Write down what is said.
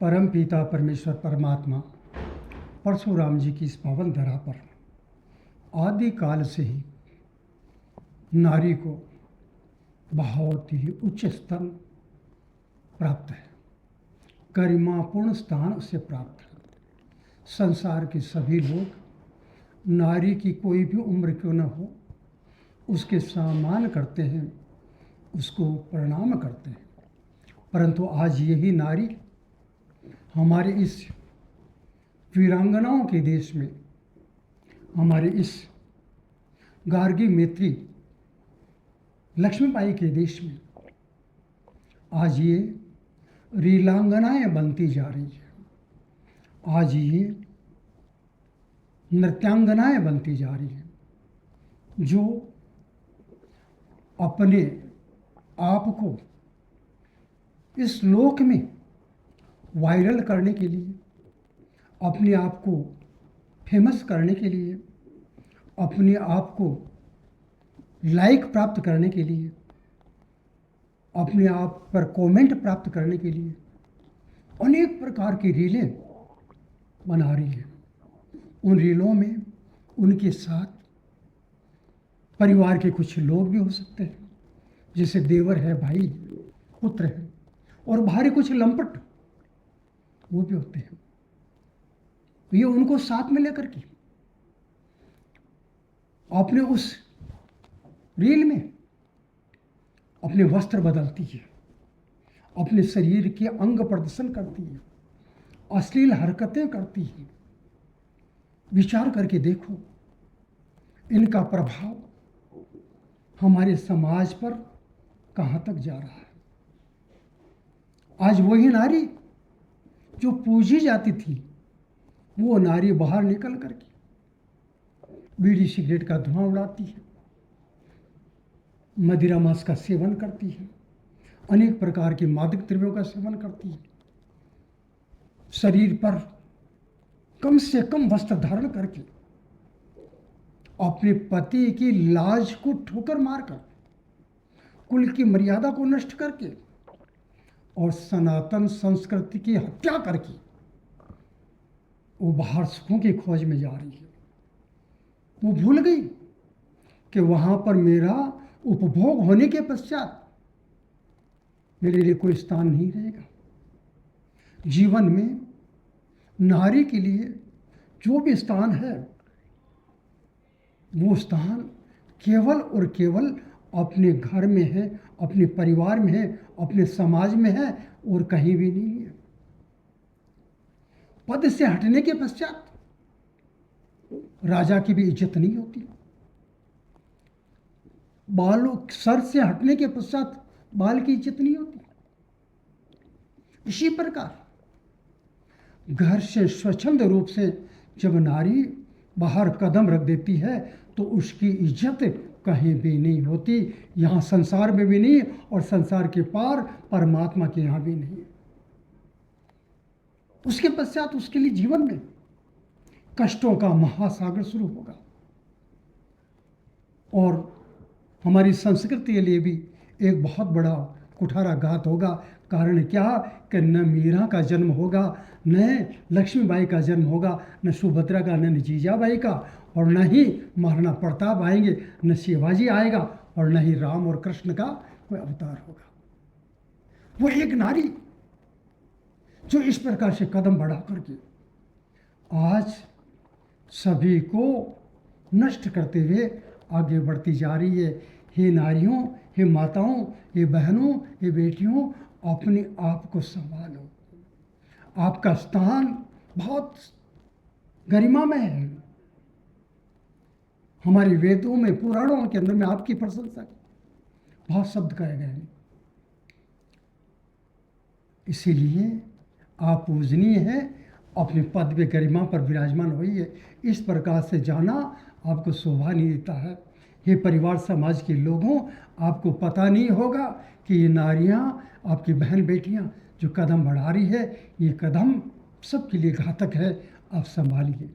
परम पिता परमेश्वर परमात्मा परशुराम जी की इस पावन धरा पर आदि काल से ही नारी को बहुत ही उच्च स्थान प्राप्त है, गरिमापूर्ण स्थान उसे प्राप्त है। संसार के सभी लोग नारी की कोई भी उम्र क्यों न हो उसके सम्मान करते हैं, उसको प्रणाम करते हैं, परंतु आज यही नारी हमारे इस वीरांगनाओं के देश में, हमारे इस गार्गी मैत्री लक्ष्मीबाई के देश में आज ये रीलांगनाएं बनती जा रही है। आज ये नृत्यांगनाएं बनती जा रही हैं, जो अपने आप को इस लोक में वायरल करने के लिए, अपने आप को फेमस करने के लिए, अपने आप को लाइक प्राप्त करने के लिए, अपने आप पर कमेंट प्राप्त करने के लिए अनेक प्रकार की रीलें बना रही है। उन रीलों में उनके साथ परिवार के कुछ लोग भी हो सकते हैं, जैसे देवर है, भाई, पुत्र है, और बाहरी कुछ लंपट वो भी होते हैं। ये उनको साथ में लेकर के अपने उस रील में अपने वस्त्र बदलती है, अपने शरीर के अंग प्रदर्शन करती है, अश्लील हरकतें करती है। विचार करके देखो, इनका प्रभाव हमारे समाज पर कहाँ तक जा रहा है। आज वही नारी जो पूजी जाती थी, वो नारी बाहर निकल करके बीड़ी सिगरेट का धुआं उड़ाती है, मदिरा मांस का सेवन करती है, अनेक प्रकार के मादक द्रव्यों का सेवन करती है, शरीर पर कम से कम वस्त्र धारण करके अपने पति की लाज को ठोकर मारकर, कुल की मर्यादा को नष्ट करके और सनातन संस्कृति की हत्या करके वो बाहर सुखों की खोज में जा रही है। वो भूल गई कि वहां पर मेरा उपभोग होने के पश्चात मेरे लिए कोई स्थान नहीं रहेगा। जीवन में नारी के लिए जो भी स्थान है, वो स्थान केवल और केवल अपने घर में है, अपने परिवार में है, अपने समाज में है, और कहीं भी नहीं है। पद से हटने के पश्चात राजा की भी इज्जत नहीं होती। बालों सर से हटने के पश्चात बाल की इज्जत नहीं होती। इसी प्रकार घर से स्वच्छंद रूप से जब नारी बाहर कदम रख देती है तो उसकी इज्जत कहीं भी नहीं होती, यहाँ संसार में भी नहीं और संसार के पार परमात्मा के यहाँ भी नहीं। उसके पश्चात उसके लिए जीवन में कष्टों का महासागर शुरू होगा, और हमारी संस्कृति के लिए भी एक बहुत बड़ा कुठाराघात होगा। कारण क्या कि न मीरा का जन्म होगा, न लक्ष्मीबाई का जन्म होगा, न सुभद्रा का, न जीजाबाई का, और न ही महाराणा प्रताप आएंगे, न शिवाजी आएगा, और न ही राम और कृष्ण का कोई अवतार होगा। वो एक नारी जो इस प्रकार से कदम बढ़ा करके आज सभी को नष्ट करते हुए आगे बढ़ती जा रही है। हे नारियों, हे माताओं, हे बहनों, हे बेटियों, अपने आप को संभालो। आपका स्थान बहुत गरिमा में है। हमारे वेदों में, पुराणों के अंदर में आपकी प्रशंसा बहुत शब्द कहे गए हैं। इसीलिए आप पूजनीय हैं, अपने पद पे गरिमा पर विराजमान होइए। इस प्रकार से जाना आपको शोभा नहीं देता है। ये परिवार समाज के लोगों, आपको पता नहीं होगा कि ये नारियां, आपकी बहन बेटियां जो कदम बढ़ा रही है, ये कदम सबके लिए घातक है। आप संभालिए।